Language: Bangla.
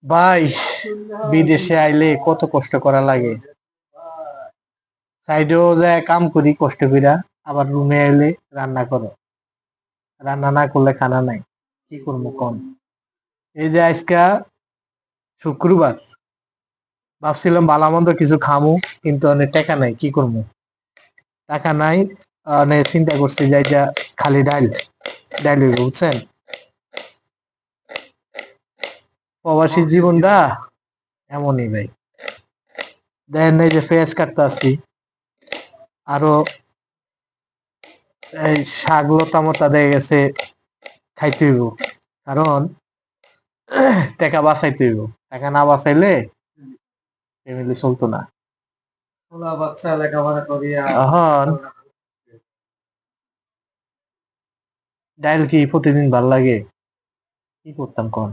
ভাই, বিদেশে আইলে কত কষ্ট করা লাগে। সাইডেও যায় কাম করি কষ্ট কইরা, আবার রুমে আইলে রান্না করো। রান্না না করলে খানা নাই, কি করবো কোন? এই যে আজকা শুক্রবার, ভাবছিলাম ভালো মন্দ কিছু খামু, কিন্তু অনেক টাকা নাই, কি করবো? টাকা নাই। অনেক চিন্তা করছি যাই যা খালি ডাইল ডাইল হইব, বুঝছেন? প্রবাসী জীবনটা এমনই ভাই। দেখেন এই যে পেঁয়াজ কাটতে আসছি, আরো এই শাক লতা মতা দিয়ে গেছে, খাইতে হইব। কারণ টাকা বাঁচাইতে হইব, টাকা না বাঁচাইলে ফ্যামিলি চলতো না। পোলা বাচ্চা লেখাপড়া করিয়া এখন ডাইল কি প্রতিদিন ভাল লাগে? কি করতাম কোন?